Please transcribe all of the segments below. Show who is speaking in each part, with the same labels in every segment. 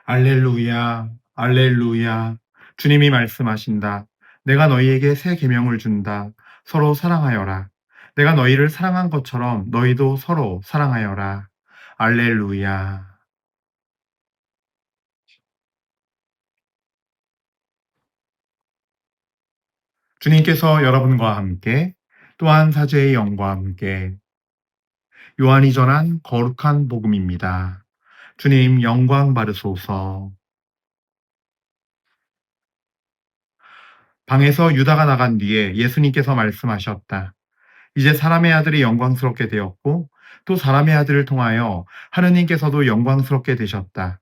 Speaker 1: 알렐루야, 알렐루야. 주님이 말씀하신다. 내가 너희에게 새 계명을 준다. 서로 사랑하여라. 내가 너희를 사랑한 것처럼 너희도 서로 사랑하여라. 알렐루야. 주님께서 여러분과 함께 또한 사제의 영과 함께 요한이 전한 거룩한 복음입니다. 주님 영광 받으소서. 방에서 유다가 나간 뒤에 예수님께서 말씀하셨다. 이제 사람의 아들이 영광스럽게 되었고 또 사람의 아들을 통하여 하느님께서도 영광스럽게 되셨다.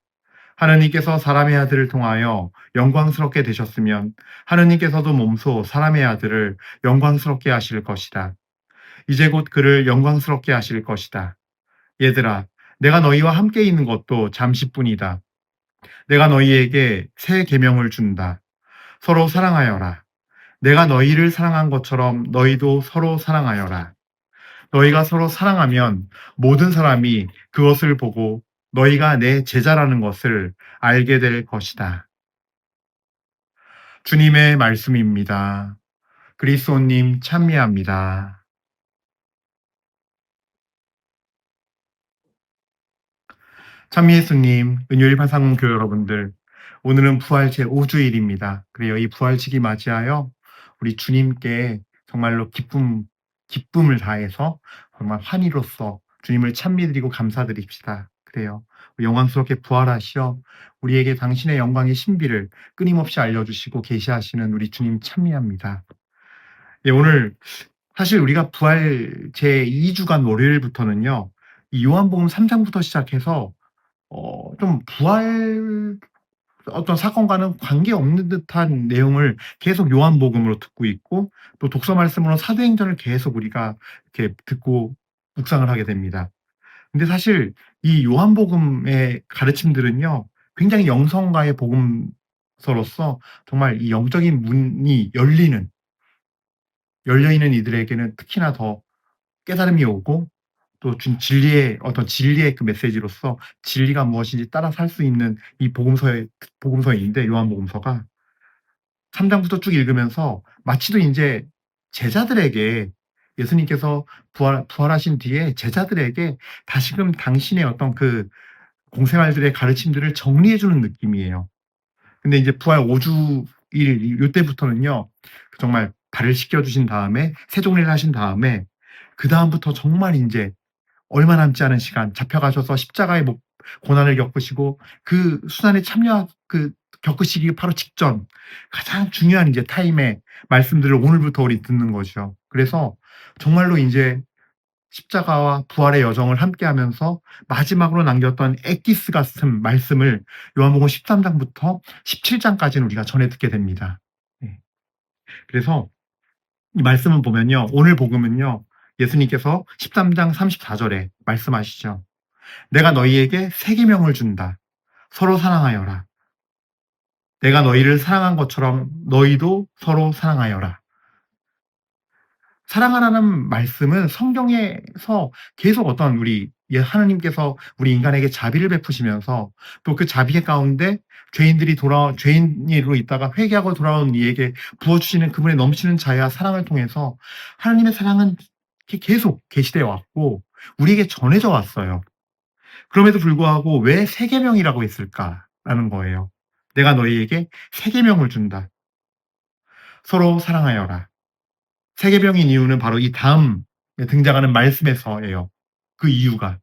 Speaker 1: 하느님께서 사람의 아들을 통하여 영광스럽게 되셨으면 하느님께서도 몸소 사람의 아들을 영광스럽게 하실 것이다. 이제 곧 그를 영광스럽게 하실 것이다. 얘들아, 내가 너희와 함께 있는 것도 잠시뿐이다. 내가 너희에게 새 계명을 준다. 서로 사랑하여라. 내가 너희를 사랑한 것처럼 너희도 서로 사랑하여라. 너희가 서로 사랑하면 모든 사람이 그것을 보고 너희가 내 제자라는 것을 알게 될 것이다. 주님의 말씀입니다. 그리스도님 찬미합니다. 찬미 예수님, 은요일 파상교 여러분들, 오늘은 부활 제5주일입니다. 그래요. 이 부활치기 맞이하여 우리 주님께 정말로 기쁨을 다해서 정말 환희로서 주님을 찬미드리고 감사드립시다. 그래요. 영광스럽게 부활하시어 우리에게 당신의 영광의 신비를 끊임없이 알려주시고 계시하시는 우리 주님 찬미합니다. 예, 오늘 사실 우리가 부활 제2주간 월요일부터는요, 이 요한복음 3장부터 시작해서 좀 부활 어떤 사건과는 관계없는 듯한 내용을 계속 요한복음으로 듣고 있고 또 독서 말씀으로 사도행전을 계속 우리가 이렇게 듣고 묵상을 하게 됩니다. 근데 사실 이 요한복음의 가르침들은요, 굉장히 영성가의 복음서로서 정말 이 영적인 문이 열려 있는 이들에게는 특히나 더 깨달음이 오고 또 진리의 그 메시지로서 진리가 무엇인지 따라 살 수 있는 이 복음서인데 요한복음서가 3 장부터 쭉 읽으면서 마치도 인제 제자들에게 예수님께서 부활하신 뒤에 제자들에게 다시금 당신의 어떤 그 공생활들의 가르침들을 정리해 주는 느낌이에요. 근데 이제 부활 5 주일 요때부터는요. 정말 발을 씻겨 주신 다음에 세종례를 하신 다음에 그다음부터 정말 인제 얼마 남지 않은 시간 잡혀가셔서 십자가의 고난을 겪으시고 그 수단에 겪으시기 바로 직전 가장 중요한 이제 타임에 말씀들을 오늘부터 우리 듣는 거죠. 그래서 정말로 인제 십자가와 부활의 여정을 함께하면서 마지막으로 남겼던 엑기스 같은 말씀을 요한복음 13 장부터 17 장까지는 우리가 전해 듣게 됩니다. 네. 그래서 이 말씀을 보면요. 오늘 복음은요. 예수님께서 13장 34 절에 말씀하시죠. 내가 너희에게 새 계명을 준다. 서로 사랑하여라. 내가 너희를 사랑한 것처럼 너희도 서로 사랑하여라. 사랑하라는 말씀은 성경에서 계속 어떤 하느님께서 우리 인간에게 자비를 베푸시면서 또 그 자비 가운데 죄인으로 있다가 회개하고 돌아온 이에게 부어주시는 그분의 넘치는 자애와 사랑을 통해서 하나님의 사랑은 계속 계시되어 왔고 우리에게 전해져 왔어요. 그럼에도 불구하고 왜 새 계명이라고 했을까라는 거예요. 내가 너희에게 새 계명을 준다. 서로 사랑하여라. 새 계명인 이유는 바로 이 다음에 등장하는 말씀에서예요. 그 이유가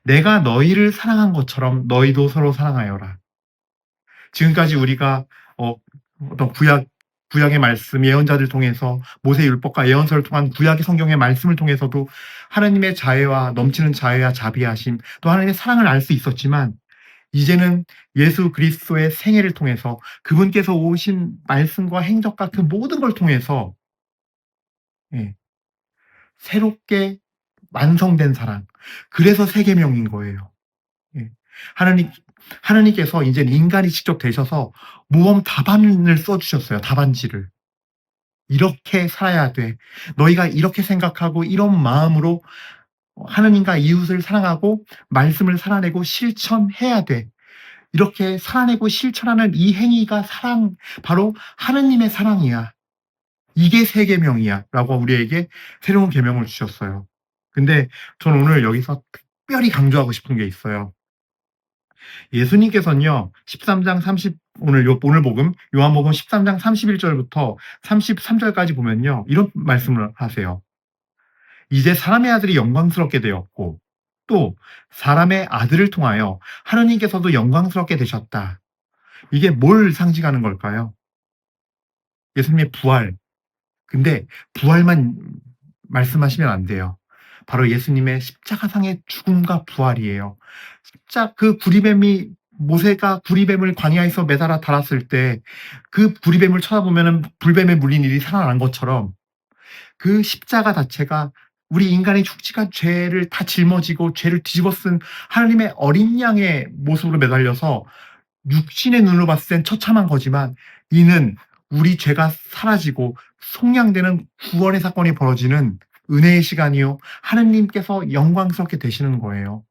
Speaker 1: 내가 너희를 사랑한 것처럼 너희도 서로 사랑하여라. 지금까지 우리가 어 어떤 구약의 말씀 예언자들 통해서 모세 율법과 예언서를 통한 구약의 성경의 말씀을 통해서도 하나님의 자애와 넘치는 자애와 자비하심 또 하나님의 사랑을 알 수 있었지만 이제는 예수 그리스도의 생애를 통해서 그분께서 오신 말씀과 행적과 그 모든 걸 통해서 예, 새롭게 완성된 사랑. 그래서 새 계명인 거예요. 예. 하나님 하나님께서 인제는 인간이 직접 되셔서 모험 답안을 써 주셨어요, 답안지를. "이렇게 살아야 돼. 너희가 이렇게 생각하고 이런 마음으로 하느님과 이웃을 사랑하고 말씀을 살아내고 실천해야 돼. 이렇게 살아내고 실천하는 이 행위가 바로 하느님의 사랑이야. 이게 새 계명이야라고 우리에게 새로운 계명을 주셨어요. 근데 저는 오늘 여기서 특별히 강조하고 싶은 게 있어요. 예수님께서는요. 13장 30 오늘 복음 요한복음 13장 31절부터 33절까지 보면요. 이런 말씀을 하세요. 이제 사람의 아들이 영광스럽게 되었고 또 사람의 아들을 통하여 하느님께서도 영광스럽게 되셨다. 이게 뭘 상징하는 걸까요? 예수님의 부활. 근데 부활만 말씀하시면 안 돼요. 바로 예수님의 십자가상의 죽음과 부활이에요. 그 구리뱀이 모세가 구리뱀을 광야에서 매달아 달았을 때 그 구리뱀을 쳐다보면은 불뱀에 물린 일이 살아난 것처럼 그 십자가 자체가 우리 인간의 축지가 죄를 다 짊어지고 죄를 뒤집어 쓴 하나님의 어린 양의 모습으로 매달려서 육신의 눈으로 봤을 땐 처참한 거지만 이는 우리 죄가 사라지고 속량되는 구원의 사건이 벌어지는 은혜의 시간이요. 하느님께서 영광스럽게 되시는 거예요.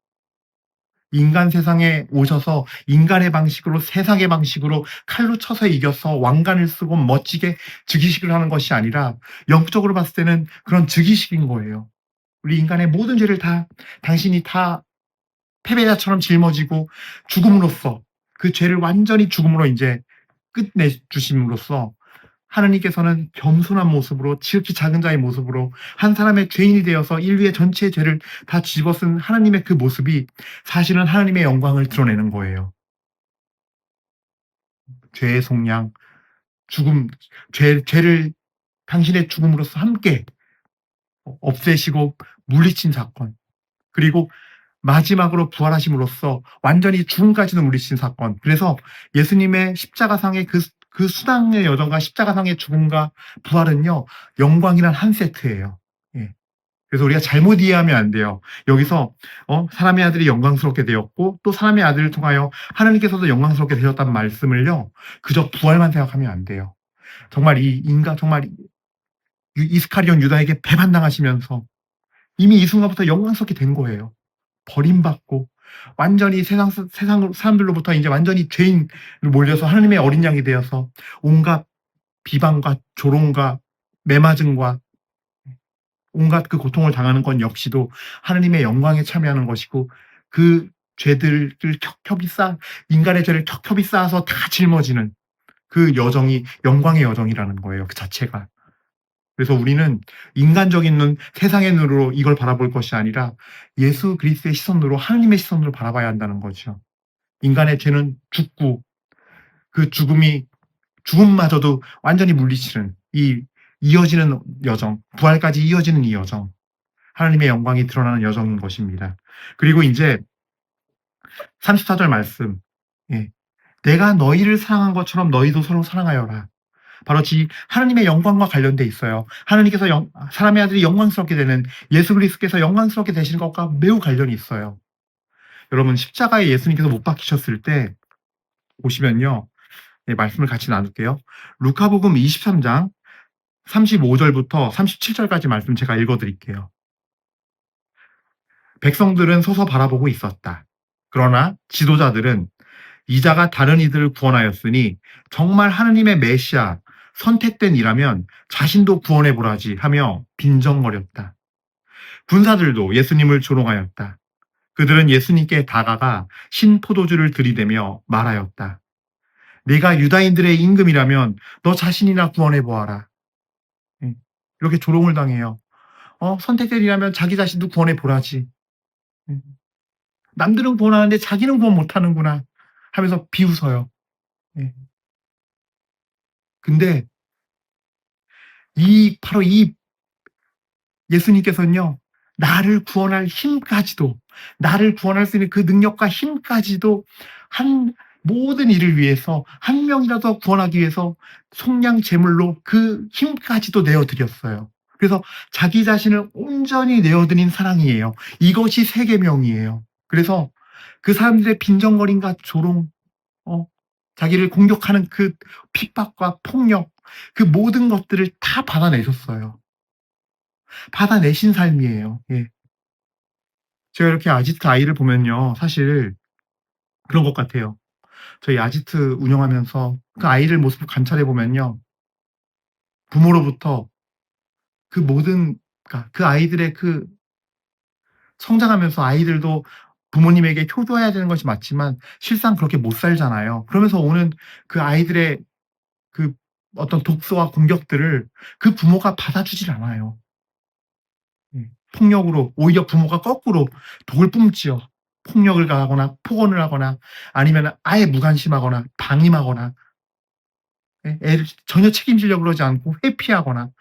Speaker 1: 인간 세상에 오셔서 인간의 방식으로 세상의 방식으로 칼로 쳐서 이겨서 왕관을 쓰고 멋지게 즉위식을 하는 것이 아니라 영적으로 봤을 때는 그런 즉위식인 거예요. 우리 인간의 모든 죄를 다 당신이 다 패배자처럼 짊어지고 죽음으로써 그 죄를 완전히 죽음으로 이제 끝내 주심으로써 하느님께서는 겸손한 모습으로 지극히 작은 자의 모습으로 한 사람의 죄인이 되어서 인류의 전체의 죄를 다 집어쓴 하나님의 그 모습이 사실은 하나님의 영광을 드러내는 거예요. 죄의 속량, 죽음, 죄를 당신의 죽음으로써 함께 없애시고 물리친 사건. 그리고 마지막으로 부활하심으로써 완전히 죽음까지도 물리친 사건. 그래서 예수님의 십자가상의 그 수당의 여정과 십자가상의 죽음과 부활은요, 영광이란 한 세트예요. 예. 그래서 우리가 잘못 이해하면 안 돼요. 여기서 사람의 아들이 영광스럽게 되었고 또 사람의 아들을 통하여 하나님께서도 영광스럽게 되셨다는 말씀을요, 그저 부활만 생각하면 안 돼요. 정말 정말 이스카리온 유다에게 배반당하시면서 이미 이 순간부터 영광스럽게 된 거예요. 버림받고 완전히 세상 사람들로부터 이제 완전히 죄인으로 몰려서 하나님의 어린 양이 되어서 온갖 비방과 조롱과 매맞음과 온갖 그 고통을 당하는 건 역시도 하나님의 영광에 참여하는 것이고 그 죄들을 인간의 죄를 켜켜이 쌓아서 다 짊어지는 그 여정이 영광의 여정이라는 거예요, 그 자체가. 그래서 우리는 인간적인 눈, 세상의 눈으로 이걸 바라볼 것이 아니라 예수 그리스도의 시선으로 하나님의 시선으로 바라봐야 한다는 거죠. 인간의 죄는 죽고 그 죽음마저도 완전히 물리치는 이어지는 여정, 부활까지 이어지는 이 여정, 하나님의 영광이 드러나는 여정인 것입니다. 그리고 이제 34절 말씀, 예. 내가 너희를 사랑한 것처럼 너희도 서로 사랑하여라. 바로 하나님의 영광과 관련돼 있어요. 하나님께서 사람의 아들이 영광스럽게 되는 예수 그리스도께서 영광스럽게 되시는 것과 매우 관련이 있어요. 여러분 십자가에 예수님께서 못 박히셨을 때 보시면요. 네, 말씀을 같이 나눌게요. 루카복음 23장 35절부터 37절까지 말씀 제가 읽어드릴게요. 백성들은 서서 바라보고 있었다. 그러나 지도자들은 이자가 다른 이들을 구원하였으니 정말 하느님의 메시아 선택된 이라면 자신도 구원해 보라지 하며 빈정거렸다. 군사들도 예수님을 조롱하였다. 그들은 예수님께 다가가 신포도주를 들이대며 말하였다. 네가 유다인들의 임금이라면 너 자신이나 구원해 보아라. 이렇게 조롱을 당해요. 선택된 이라면 자기 자신도 구원해 보라지. 남들은 구원하는데 자기는 구원 못하는구나 하면서 비웃어요. 근데 바로 이 예수님께서는요, 나를 구원할 힘까지도, 나를 구원할 수 있는 그 능력과 힘까지도 모든 일을 위해서 한 명이라도 구원하기 위해서 속량 제물로 그 힘까지도 내어드렸어요. 그래서 자기 자신을 온전히 내어드린 사랑이에요. 이것이 새 계명이에요. 그래서 그 사람들의 빈정거림과 조롱, 자기를 공격하는 그 핍박과 폭력, 그 모든 것들을 다 받아내셨어요. 받아내신 삶이에요. 예. 제가 이렇게 아지트 아이를 보면요. 사실 그런 것 같아요. 저희 아지트 운영하면서 그 아이들 모습을 관찰해 보면요. 부모로부터 그 모든, 그러니까 그 아이들의 그 성장하면서 아이들도 부모님에게 효도해야 되는 것이 맞지만 실상 그렇게 못 살잖아요. 그러면서 오는 그 아이들의 그 어떤 독소와 공격들을 그 부모가 받아주질 않아요. 폭력으로 오히려 부모가 거꾸로 독을 뿜지요. 폭력을 가하거나 폭언을 하거나 아니면은 아예 무관심하거나 방임하거나, 애를 전혀 책임지려고 그러지 않고 회피하거나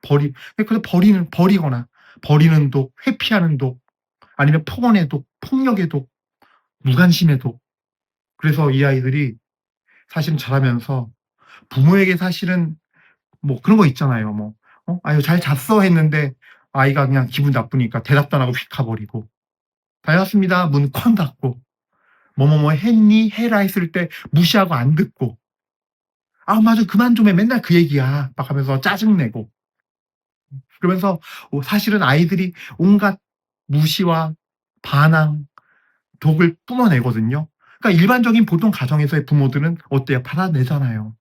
Speaker 1: 그래서 버리거나 버리는 독, 회피하는 독, 아니면 폭언의 독, 폭력의 독, 무관심의 독. 그래서 이 아이들이 사실은 자라면서 부모에게 사실은 뭐 그런 거 있잖아요. 뭐 "아유 잘 잤어." 했는데 아이가 그냥 기분 나쁘니까 대답도 안 하고 휙 가 버리고, "다녀왔습니다." 문 쾅 닫고, "뭐뭐뭐 했니?" "해라." 했을 때 무시하고 안 듣고, "아 맞아. 그만 좀 해. 맨날 그 얘기야." 막 하면서 짜증 내고. 그러면서 사실은 아이들이 온갖 무시와 반항, 독을 뿜어내거든요. 그러니까 일반적인 보통 가정에서의 부모들은 어때요? 받아내잖아요.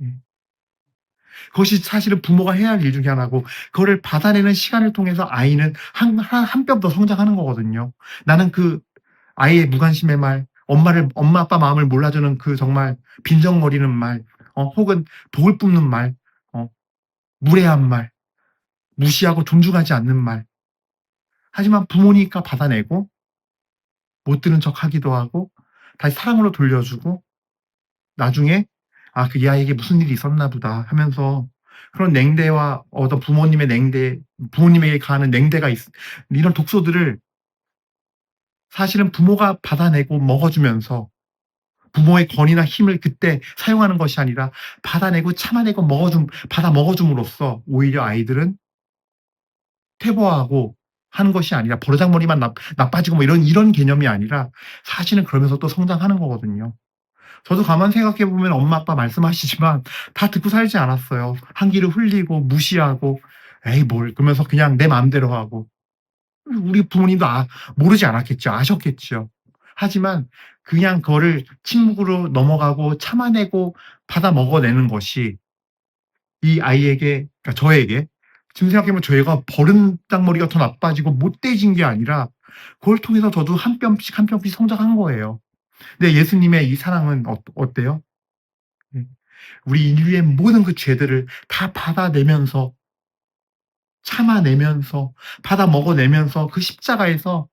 Speaker 1: 예. 그것이 사실은 부모가 해야 할 일 중에 하나고, 그거를 받아내는 시간을 통해서 아이는 한 뼘 더 성장하는 거거든요. 나는 그 아이의 무관심의 말, 엄마 아빠 마음을 몰라주는 그 정말 빈정거리는 말, 혹은 독을 뿜는 말, 어 무례한 말, 무시하고 존중하지 않는 말. 하지만 부모니까 받아내고 못 들은 척하기도 하고 다시 사랑으로 돌려주고, 나중에 '아 그 이 아이에게 무슨 일이 있었나 보다.' 하면서 그런 냉대와 어떤 부모님의 냉대, 부모님에게 가하는 냉대가 이런 독소들을 사실은 부모가 받아내고 먹어주면서, 부모의 권위나 힘을 그때 사용하는 것이 아니라 받아내고 참아내고 받아 먹어줌으로써 오히려 아이들은 퇴보하고 하는 것이 아니라 버르장머리만 나빠지고 뭐 이런 개념이 아니라 사실은 그러면서 또 성장하는 거거든요. 저도 가만히 생각해 보면 엄마 아빠 말씀하시지만 다 듣고 살지 않았어요. 한 귀로 흘리고 무시하고 '에이 뭘.' 그러면서 그냥 내 맘대로 하고. 우리 부모님도 모르지 않았겠죠. 아셨겠죠. 하지만 그냥 그거를 침묵으로 넘어가고 참아내고 받아 먹어내는 것이 이 아이에게, 그러니까 저에게, 지금 생각해 보면 저희가 버름장머리가 더 나빠지고 못돼진 게 아니라 그걸 통해서 저도 한 뼘씩 한 뼘씩 성장한 거예요. 근데 예수님의 이 사랑은 어때요? 예. 우리 인류의 모든 그 죄들을 다 받아내면서, 참아내면서, 받아 먹어내면서 그 십자가에서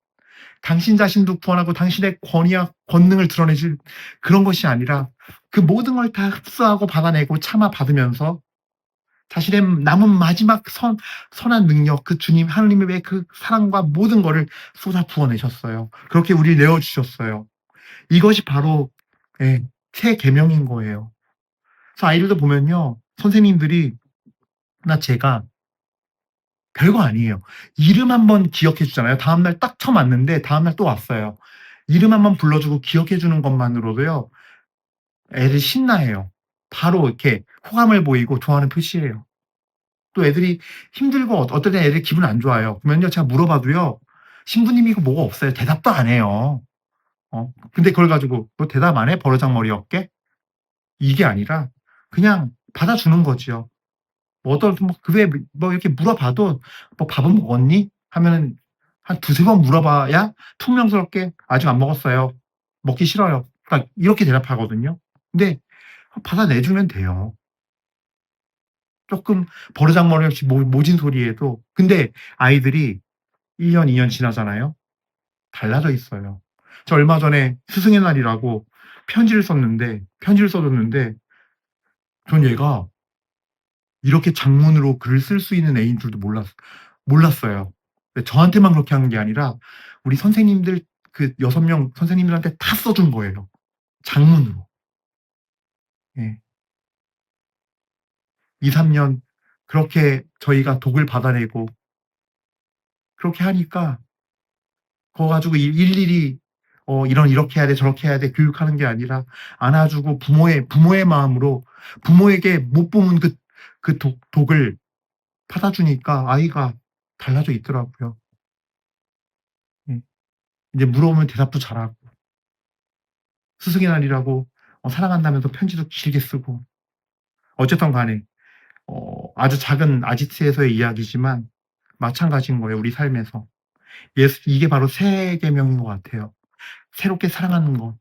Speaker 1: 당신 자신도 구원하고 당신의 권위와 권능을 드러내실 그런 것이 아니라 그 모든 걸 다 흡수하고 받아내고 참아 받으면서 자신의 남은 마지막 선한 능력, 그 주님 하느님의 그 사랑과 모든 거를 쏟아 부어 내셨어요. 그렇게 우리를 내어 주셨어요. 이것이 바로, 예, 새 계명인 거예요. 그래서 아이들도 보면요. 선생님들이 나 제가 별거 아니에요. 이름 한번 기억해 주잖아요. 다음날 딱 처음 왔는데 다음날 또 왔어요. 이름 한번 불러 주고 기억해 주는 것만으로도요, 애들이 신나해요. 바로 이렇게 호감을 보이고 좋아하는 표시예요. 또 애들이 힘들고 어떨 땐 애들이 기분 안 좋아요. 그러면요 제가 물어봐도요, 신부님이고 뭐가 없어요. 대답도 안 해요. 근데 그걸 가지고 "너 대답 안 해? 버르장머리 없게?" 이게 아니라 그냥 받아주는 거지요. 뭐 어떤 그 외에 뭐 이렇게 물어봐도 "뭐 밥은 먹었니?" 하면은 한 두세 번 물어봐야 퉁명스럽게 "아직 안 먹었어요. 먹기 싫어요." 그러니까 이렇게 대답하거든요. 근데 받아내 주면 돼요. 쪼끔 버르장머리 없이 모진 소리해도. 근데 아이들이 1 년, 2년 지나잖아요. 달라져 있어요. 저 얼마 전에 스승의 날이라고 편지를 써 줬는데 전 얘가 이렇게 장문으로 글을 쓸 수 있는 애인 줄도 몰랐어요. 근데 저한테만 그렇게 하는 게 아니라 우리 선생님들, 그 6명 선생님들한테 다 써준 거예요, 장문으로. 예. 2-3년 그렇게 저희가 독을 받아내고 그렇게 하니까 그거 가지고 일일이 이렇게 해야 돼 저렇게 해야 돼 교육하는 게 아니라 안아 주고 부모의 마음으로 부모에게 못 뽑은 그 독을 받아 주니까 아이가 달라져 있더라고요. 예. 이제 물어보면 대답도 잘하고. 스승의 날이라고 사랑한다면서 편지도 길게 쓰고 어쨌든 간에 아주 작은 아지트에서의 이야기지만 마찬가지인 거예요, 우리 삶에서. 이게 바로 새 계명인 것 같아요. 새롭게 사랑하는 것.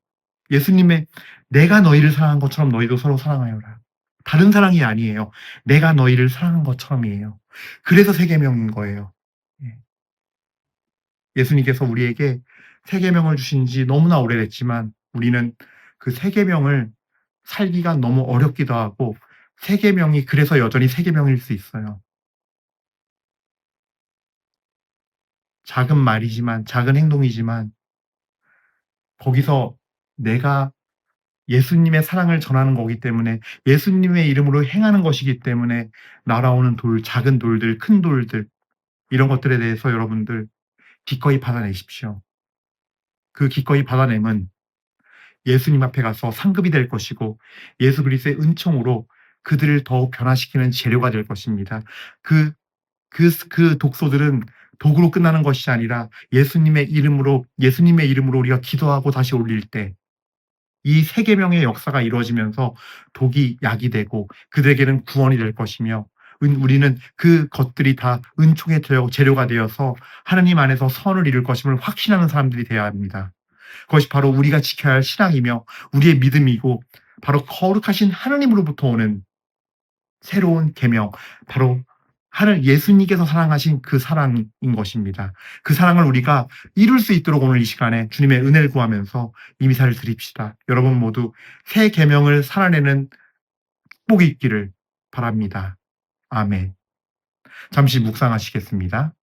Speaker 1: 예수님의 "내가 너희를 사랑한 것처럼 너희도 서로 사랑하여라." 다른 사랑이 아니에요. 내가 너희를 사랑한 것처럼이에요. 그래서 새 계명인 거예요. 예. 예수님께서 우리에게 새 계명을 주신 지 너무나 오래됐지만 우리는 그 새 계명을 살기가 너무 어렵기도 하고 새 계명이 그래서 여전히 새 계명일 수 있어요. 작은 말이지만 작은 행동이지만 거기서 내가 예수님의 사랑을 전하는 거기 때문에 예수님의 이름으로 행하는 것이기 때문에 날아오는 작은 돌들, 큰 돌들 이런 것들에 대해서 여러분들 기꺼이 받아내십시오. 그 기꺼이 받아내면 예수님 앞에 가서 상급이 될 것이고 예수 그리스도의 은총으로 그들을 더욱 변화시키는 재료가 될 것입니다. 그 독소들은 독으로 끝나는 것이 아니라 예수님의 이름으로 우리가 기도하고 다시 올릴 때 이 세 계명의 역사가 이루어지면서 독이 약이 되고 그들에게는 구원이 될 것이며 우리는 그것들이 다 은총의 재료가 되어서 하나님 안에서 선을 이룰 것임을 확신하는 사람들이 되어야 합니다. 그것이 바로 우리가 지켜야 할 신앙이며 우리의 믿음이고 바로 거룩하신 하나님으로부터 오는 새로운 계명, 바로 예수님께서 사랑하신 그 사랑인 것입니다. 그 사랑을 우리가 이룰 수 있도록 오늘 이 시간에 주님의 은혜를 구하면서 이 미사를 드립시다. 여러분 모두 새 계명을 살아내는 축복이 있기를 바랍니다. 아멘. 잠시 묵상하시겠습니다.